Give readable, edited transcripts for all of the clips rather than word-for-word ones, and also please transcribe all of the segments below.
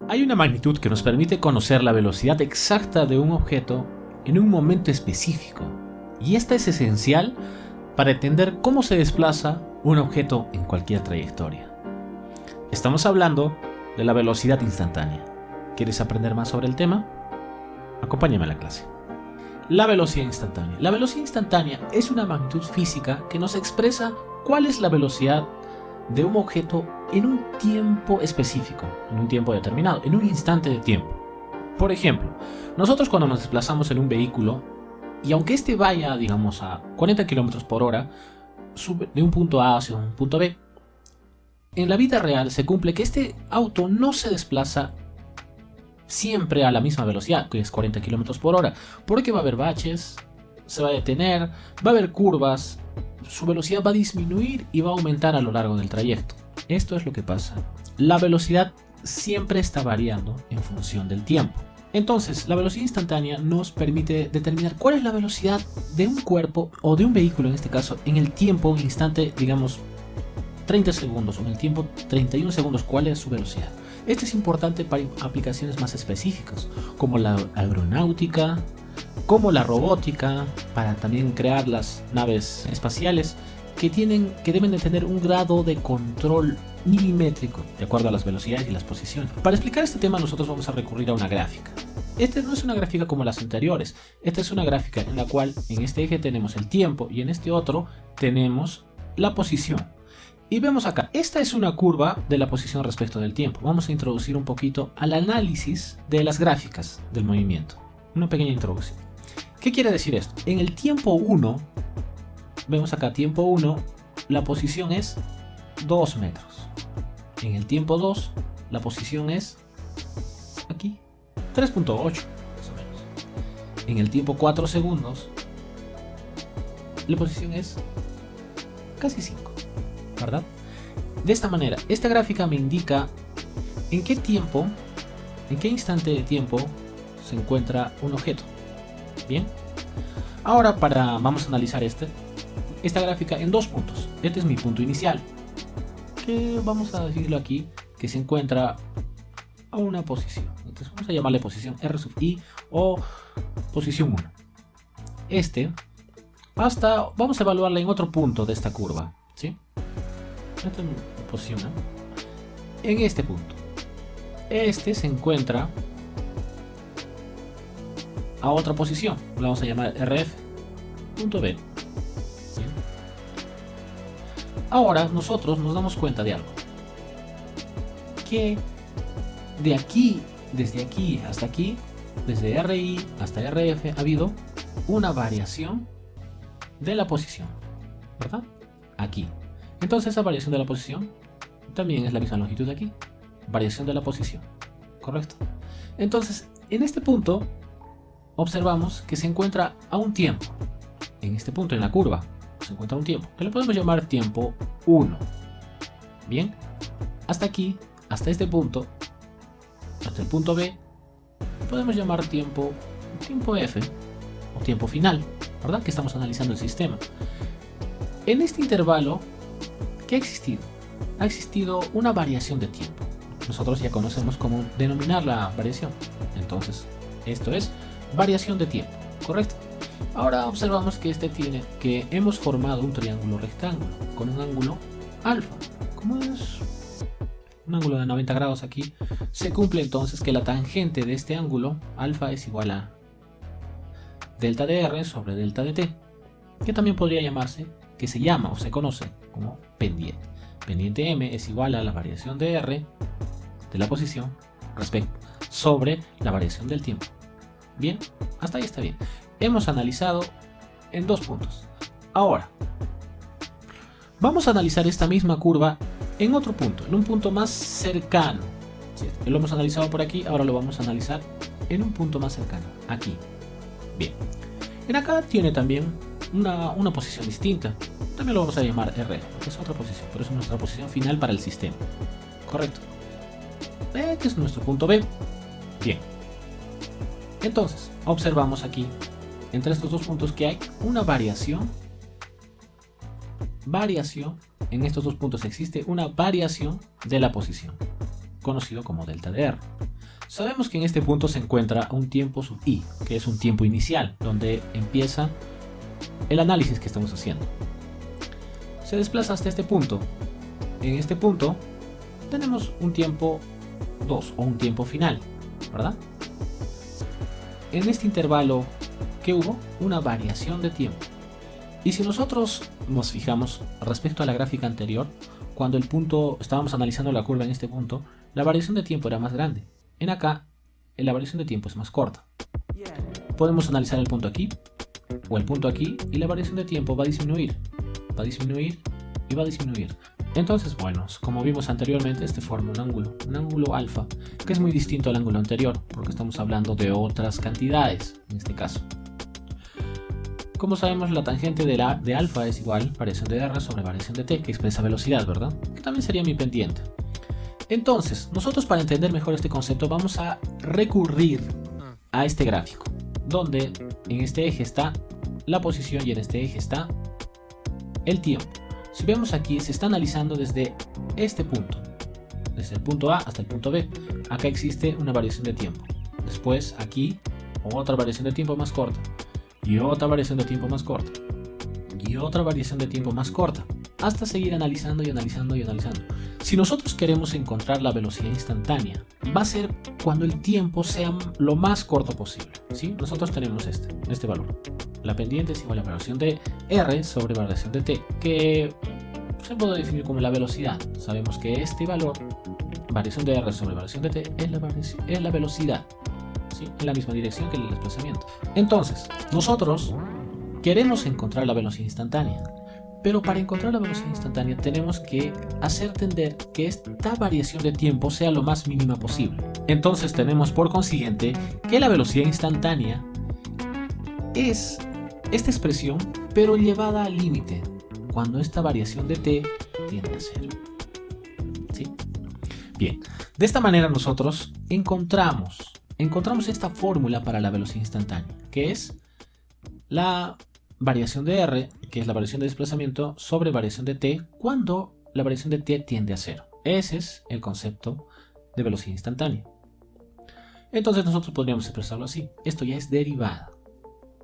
Hay una magnitud que nos permite conocer la velocidad exacta de un objeto en un momento específico, y esta es esencial para entender cómo se desplaza un objeto en cualquier trayectoria. Estamos hablando de la velocidad instantánea. ¿Quieres aprender más sobre el tema? Acompáñame a la clase. La velocidad instantánea. La velocidad instantánea es una magnitud física que nos expresa cuál es la velocidad de un objeto en un tiempo específico, en un tiempo determinado, en un instante de tiempo. Por ejemplo, nosotros cuando nos desplazamos en un vehículo, y aunque este vaya, digamos, a 40 km por hora, sube de un punto A hacia un punto B, en la vida real se cumple que este auto no se desplaza siempre a la misma velocidad, que es 40 km por hora, porque va a haber baches, se va a detener, va a haber curvas, su velocidad va a disminuir y va a aumentar a lo largo del trayecto. Esto es lo que pasa. La velocidad siempre está variando en función del tiempo. Entonces, la velocidad instantánea nos permite determinar cuál es la velocidad de un cuerpo o de un vehículo, en este caso, en el tiempo, un instante, digamos, 30 segundos o en el tiempo 31 segundos, cuál es su velocidad. Esto es importante para aplicaciones más específicas, como la aeronáutica, como la robótica, para también crear las naves espaciales que deben de tener un grado de control milimétrico de acuerdo a las velocidades y las posiciones. Para explicar este tema nosotros vamos a recurrir a una gráfica. Esta no es una gráfica como las anteriores, esta es una gráfica en la cual en este eje tenemos el tiempo y en este otro tenemos la posición. Y vemos acá, esta es una curva de la posición respecto del tiempo. Vamos a introducir un poquito al análisis de las gráficas del movimiento. Una pequeña introducción. ¿Qué quiere decir esto? En el tiempo 1, vemos acá tiempo 1, la posición es 2 metros. En el tiempo 2, la posición es aquí, 3.8 más o menos. En el tiempo 4 segundos, la posición es casi 5. ¿Verdad? De esta manera, esta gráfica me indica en qué tiempo, en qué instante de tiempo se encuentra un objeto. Bien, ahora vamos a analizar esta gráfica en dos puntos. Este es mi punto inicial, que vamos a decirlo aquí, que se encuentra a una posición. Entonces vamos a llamarle posición R sub I o posición 1. Vamos a evaluarla en otro punto de esta curva, ¿sí? Esta es mi posición, ¿no? En este punto. Este se encuentra a otra posición. La vamos a llamar RF. Punto B. ¿Sí? Ahora nosotros nos damos cuenta de algo. Que de aquí, desde aquí hasta aquí, desde RI hasta RF, ha habido una variación de la posición. ¿Verdad? Aquí. Entonces esa variación de la posición también es la misma longitud de aquí. Variación de la posición. ¿Correcto? Entonces, en este punto, observamos que se encuentra a un tiempo. En este punto, en la curva, se encuentra un tiempo, que lo podemos llamar tiempo 1. Bien, hasta aquí, hasta este punto, hasta el punto B, podemos llamar tiempo F, o tiempo final, ¿verdad? Que estamos analizando el sistema. En este intervalo, ¿qué ha existido? Ha existido una variación de tiempo. Nosotros ya conocemos cómo denominar la variación. Entonces, esto es variación de tiempo, ¿correcto? Ahora observamos que hemos formado un triángulo rectángulo con un ángulo alfa. Como es un ángulo de 90 grados aquí, se cumple entonces que la tangente de este ángulo alfa es igual a delta de R sobre delta de T, que también podría llamarse, que se llama o se conoce como pendiente. Pendiente M es igual a la variación de R de la posición sobre la variación del tiempo. Bien, hasta ahí está bien. Hemos analizado en dos puntos. Ahora, vamos a analizar esta misma curva en otro punto, en un punto más cercano. ¿Sí? Lo hemos analizado por aquí, ahora lo vamos a analizar en un punto más cercano, aquí. Bien, en acá tiene también una posición distinta. También lo vamos a llamar R, que es otra posición, pero es nuestra posición final para el sistema. Correcto. Que es nuestro punto B. Bien. Entonces, observamos aquí, entre estos dos puntos, que hay una variación. En estos dos puntos existe una variación de la posición, conocido como delta de R. Sabemos que en este punto se encuentra un tiempo sub i, que es un tiempo inicial, donde empieza el análisis que estamos haciendo. Se desplaza hasta este punto. En este punto tenemos un tiempo 2 o un tiempo final, ¿verdad? En este intervalo, ¿qué hubo? Una variación de tiempo. Y si nosotros nos fijamos respecto a la gráfica anterior, cuando el punto, estábamos analizando la curva en este punto, la variación de tiempo era más grande. En acá, la variación de tiempo es más corta. Podemos analizar el punto aquí, o el punto aquí, y la variación de tiempo va a disminuir y va a disminuir. Entonces, bueno, como vimos anteriormente, este forma un ángulo alfa, que es muy distinto al ángulo anterior, porque estamos hablando de otras cantidades, en este caso. Como sabemos, la tangente de alfa es igual variación de r sobre variación de t, que expresa velocidad, ¿verdad? Que también sería mi pendiente. Entonces, nosotros para entender mejor este concepto vamos a recurrir a este gráfico, donde en este eje está la posición y en este eje está el tiempo. Si vemos aquí, se está analizando desde este punto, desde el punto A hasta el punto B. Acá existe una variación de tiempo. Después aquí otra variación de tiempo más corta, y otra variación de tiempo más corta, y otra variación de tiempo más corta, hasta seguir analizando y analizando y analizando. Si nosotros queremos encontrar la velocidad instantánea, va a ser cuando el tiempo sea lo más corto posible, ¿sí? Nosotros tenemos este valor. La pendiente es igual a variación de r sobre variación de t, que se puede definir como la velocidad. Sabemos que este valor, variación de r sobre variación de t, es la velocidad, ¿sí? En la misma dirección que el desplazamiento. Entonces, nosotros queremos encontrar la velocidad instantánea. Pero para encontrar la velocidad instantánea tenemos que hacer tender que esta variación de tiempo sea lo más mínima posible. Entonces tenemos por consiguiente que la velocidad instantánea es esta expresión, pero llevada al límite, cuando esta variación de t tiende a 0. ¿Sí? Bien, de esta manera nosotros encontramos esta fórmula para la velocidad instantánea, que es la variación de r, que es la variación de desplazamiento, sobre variación de t, cuando la variación de t tiende a 0. Ese es el concepto de velocidad instantánea. Entonces nosotros podríamos expresarlo así. Esto ya es derivada.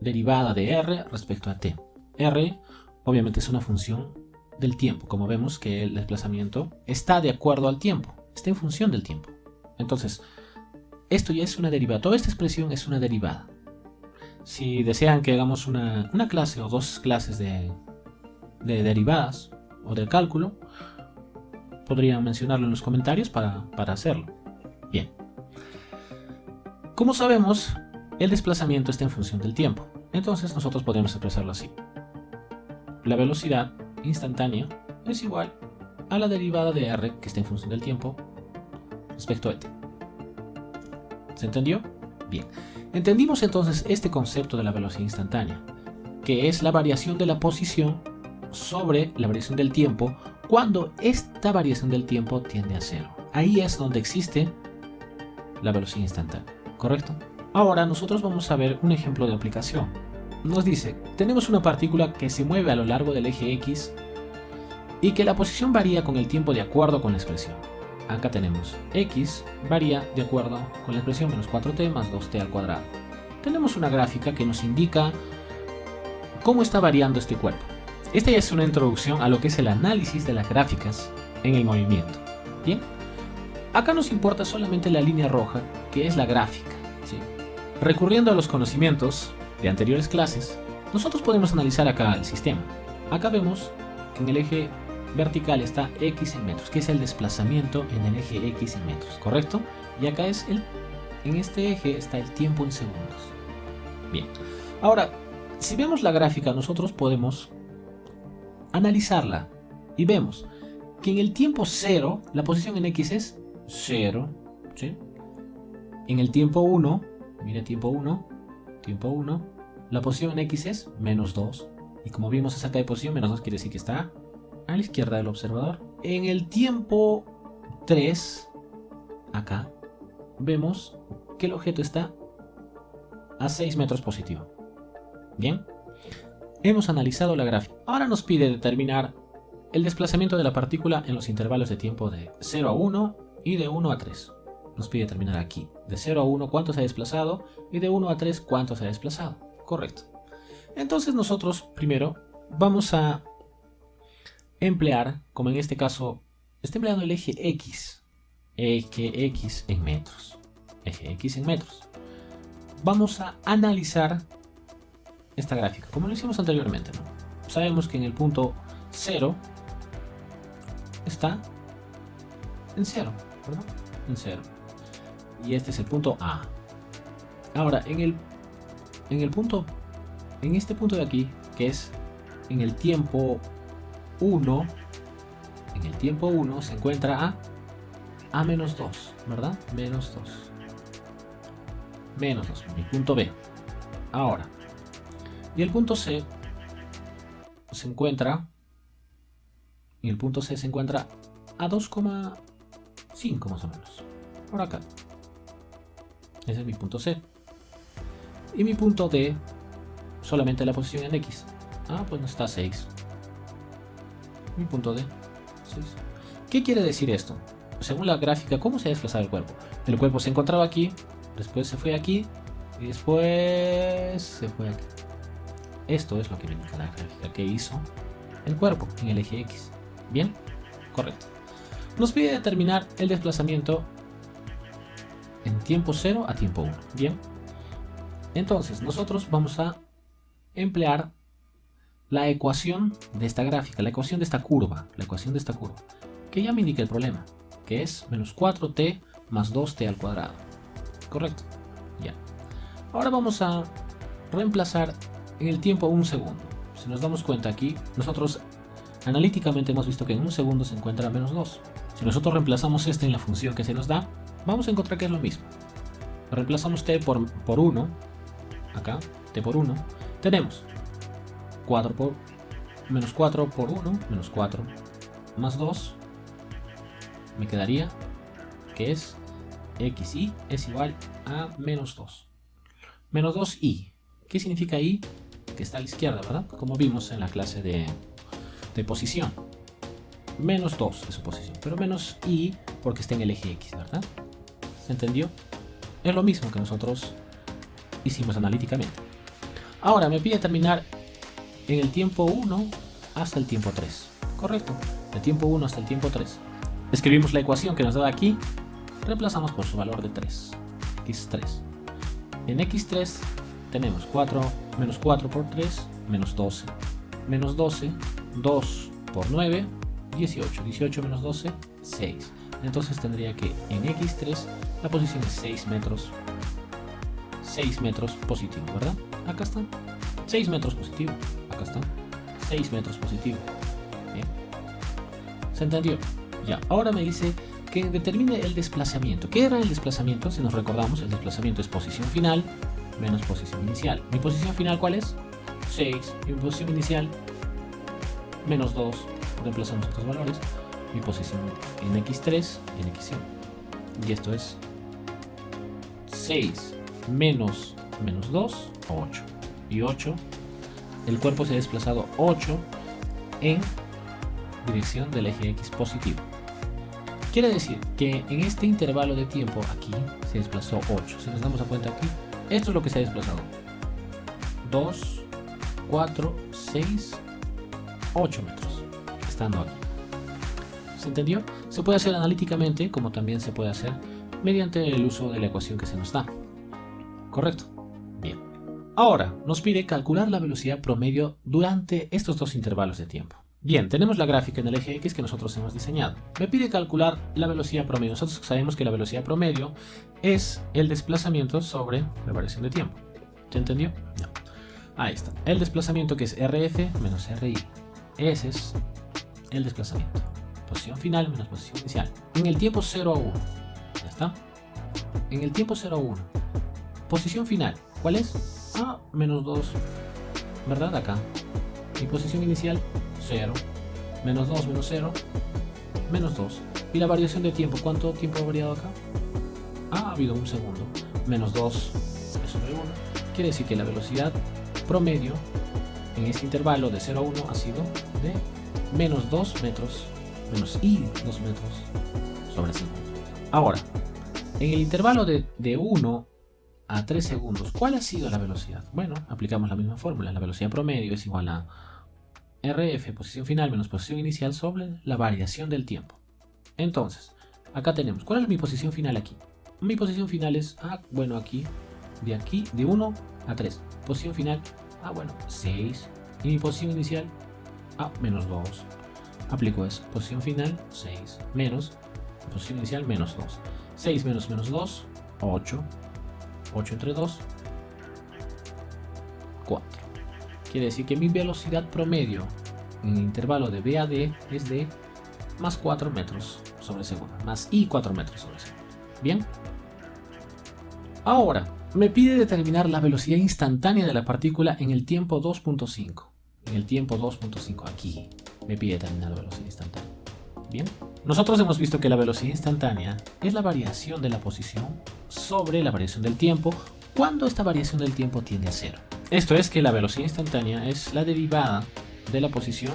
Derivada de r respecto a t. R obviamente es una función del tiempo. Como vemos que el desplazamiento está de acuerdo al tiempo. Está en función del tiempo. Entonces, esto ya es una derivada. Toda esta expresión es una derivada. Si desean que hagamos una clase o dos clases de derivadas o de cálculo, podrían mencionarlo en los comentarios para hacerlo. Bien. Como sabemos, el desplazamiento está en función del tiempo. Entonces nosotros podemos expresarlo así. La velocidad instantánea es igual a la derivada de r, que está en función del tiempo, respecto a t. ¿Se entendió? Bien. Entendimos entonces este concepto de la velocidad instantánea, que es la variación de la posición sobre la variación del tiempo cuando esta variación del tiempo tiende a 0. Ahí es donde existe la velocidad instantánea, ¿correcto? Ahora nosotros vamos a ver un ejemplo de aplicación. Nos dice, tenemos una partícula que se mueve a lo largo del eje X y que la posición varía con el tiempo de acuerdo con la expresión. Acá tenemos x varía de acuerdo con la expresión menos 4t más 2t al cuadrado. Tenemos una gráfica que nos indica cómo está variando este cuerpo. Esta ya es una introducción a lo que es el análisis de las gráficas en el movimiento. Bien, acá nos importa solamente la línea roja, que es la gráfica, ¿sí? Recurriendo a los conocimientos de anteriores clases, nosotros podemos analizar acá el sistema. Acá vemos que en el eje vertical está x en metros, que es el desplazamiento en el eje x en metros, ¿correcto? Y acá es en este eje está el tiempo en segundos. Bien, ahora, si vemos la gráfica, nosotros podemos analizarla y vemos que en el tiempo 0, la posición en x es 0, ¿sí? En el tiempo 1, mire tiempo 1, la posición en x es menos 2. Y como vimos esa de posición, menos 2 quiere decir que está a la izquierda del observador. En el tiempo 3, acá, vemos que el objeto está a 6 metros positivo. Bien, hemos analizado la gráfica. Ahora nos pide determinar el desplazamiento de la partícula en los intervalos de tiempo de 0 a 1 y de 1 a 3. nos pide determinar aquí. De 0 a 1 cuánto se ha desplazado y de 1 a 3 cuánto se ha desplazado. Correcto. Entonces nosotros primero vamos a emplear, como en este caso, está empleando el eje X. Eje X en metros. Eje X en metros. Vamos a analizar esta gráfica, como lo hicimos anteriormente, ¿no? Sabemos que en el punto 0 está en 0, ¿verdad? En 0. Y este es el punto A. Ahora, en este punto de aquí, que es en el tiempo 1, se encuentra a menos 2, ¿verdad? Menos 2. Menos 2, mi punto B. Ahora, y el punto C se encuentra, y el punto C se encuentra a 2,5 más o menos. Por acá. Ese es mi punto C. Y mi punto D, solamente la posición en X. Pues no está 6. Mi punto D, 6. ¿Qué quiere decir esto? Según la gráfica, ¿cómo se ha desplazado el cuerpo? El cuerpo se encontraba aquí, después se fue aquí, y después se fue aquí. Esto es lo que me indica la gráfica que hizo el cuerpo en el eje X. ¿Bien? Correcto. Nos pide determinar el desplazamiento en tiempo 0 a tiempo 1. Bien. Entonces, nosotros vamos a emplear la ecuación de esta gráfica, la ecuación de esta curva, que ya me indica el problema, que es menos 4t más 2t al cuadrado. Correcto. Ya. Ahora vamos a reemplazar en el tiempo 1 segundo. Si nos damos cuenta aquí, nosotros analíticamente hemos visto que en 1 segundo se encuentra menos 2. Si nosotros reemplazamos este en la función que se nos da, vamos a encontrar que es lo mismo. Reemplazamos t por 1, acá, t por 1, tenemos menos 4 por 1, menos 4, más 2, me quedaría que es xy es igual a menos 2. Menos 2i. ¿Qué significa i? Que está a la izquierda, ¿verdad? Como vimos en la clase de posición. Menos 2 es su posición, pero menos i porque está en el eje X, ¿verdad? ¿Se entendió? Es lo mismo que nosotros hicimos analíticamente. Ahora me pide terminar en el tiempo 1 hasta el tiempo 3. Correcto. De tiempo 1 hasta el tiempo 3. Escribimos la ecuación que nos da aquí. Reemplazamos por su valor de 3. x3. En x3 tenemos menos 4 por 3, menos 12. Menos 12, 2 por 9, 18. 18 menos 12, 6. Entonces tendría que en x3 la posición es 6 metros. 6 metros positivo, ¿verdad? Acá está. 6 metros positivo. Acá está. 6 metros positivo. Bien. ¿Se entendió? Ya. Ahora me dice que determine el desplazamiento. ¿Qué era el desplazamiento? Si nos recordamos, el desplazamiento es posición final menos posición inicial. ¿Mi posición final cuál es? 6. Y mi posición inicial, menos 2. Reemplazamos estos valores. Mi posición en x3 y en x1. Y esto es 6 menos 2, 8. Y 8, el cuerpo se ha desplazado 8 en dirección del eje X positivo. Quiere decir que en este intervalo de tiempo aquí se desplazó 8. Si nos damos cuenta aquí, esto es lo que se ha desplazado. 2, 4, 6, 8 metros. Estando aquí. ¿Se entendió? Se puede hacer analíticamente, como también se puede hacer mediante el uso de la ecuación que se nos da. ¿Correcto? Bien. Ahora nos pide calcular la velocidad promedio durante estos dos intervalos de tiempo. Bien, tenemos la gráfica en el eje X que nosotros hemos diseñado. Me pide calcular la velocidad promedio. Nosotros sabemos que la velocidad promedio es el desplazamiento sobre la variación de tiempo. ¿Se entendió? No. Ahí está. El desplazamiento que es RF menos RI. Ese es el desplazamiento. Posición final menos posición inicial. En el tiempo 0 a 1. ¿Ya está? En el tiempo 0 a 1. Posición final. ¿Cuál es? Menos 2. ¿Verdad? Acá. Y posición inicial, 0. Menos 2 menos 0. Menos 2. ¿Y la variación de tiempo? ¿Cuánto tiempo ha variado acá? Ha habido un segundo. Menos 2 sobre 1. Quiere decir que la velocidad promedio en este intervalo de 0 a 1 ha sido de menos 2 metros. Menos i 2 metros sobre segundo. Ahora, En el intervalo de 1 a 3 segundos, ¿cuál ha sido la velocidad? Bueno, aplicamos la misma fórmula. La velocidad promedio es igual a RF, posición final, menos posición inicial, sobre la variación del tiempo. Entonces, acá tenemos, ¿cuál es mi posición final aquí? Mi posición final es, bueno, aquí, de 1 a 3. Posición final, bueno, 6. Y mi posición inicial, menos 2. Aplico eso, posición final, 6, menos, posición inicial, menos 2. 6 menos 2, 8. 8 entre 2, 4. Quiere decir que mi velocidad promedio en el intervalo de B a D es de más 4 metros sobre segundo, más I 4 metros sobre segundo. Bien. Ahora, me pide determinar la velocidad instantánea de la partícula en el tiempo 2.5. En el tiempo 2.5, aquí me pide determinar la velocidad instantánea. Bien. Nosotros hemos visto que la velocidad instantánea es la variación de la posición sobre la variación del tiempo cuando esta variación del tiempo tiende a 0. Esto es que la velocidad instantánea es la derivada de la posición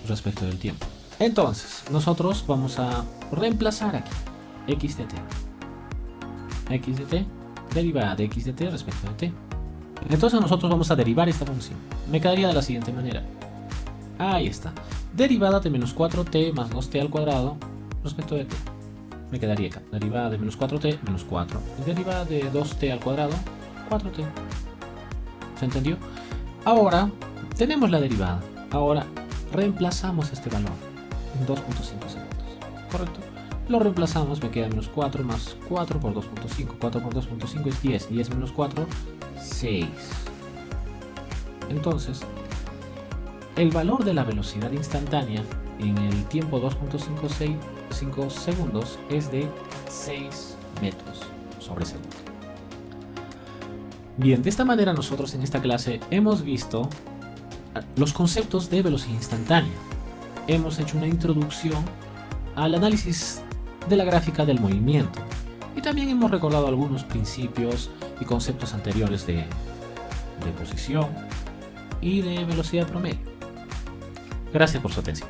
respecto del tiempo. Entonces, nosotros vamos a reemplazar aquí x de t. X de t, derivada de x de t respecto de t. Entonces nosotros vamos a derivar esta función. Me quedaría de la siguiente manera. Ahí está. Derivada de menos 4t más 2t al cuadrado respecto de t. Me quedaría acá. Derivada de menos 4t, menos 4. Y derivada de 2t al cuadrado, 4t. ¿Se entendió? Ahora tenemos la derivada. Ahora reemplazamos este valor en 2.5 segundos. ¿Correcto? Lo reemplazamos, me queda menos 4 más 4 por 2.5. 4 por 2.5 es 10. 10 menos 4, 6. Entonces, el valor de la velocidad instantánea en el tiempo 2.5 segundos es de 6 metros sobre segundo. Bien, de esta manera nosotros en esta clase hemos visto los conceptos de velocidad instantánea. Hemos hecho una introducción al análisis de la gráfica del movimiento y también hemos recordado algunos principios y conceptos anteriores de posición y de velocidad promedio. Gracias por su atención.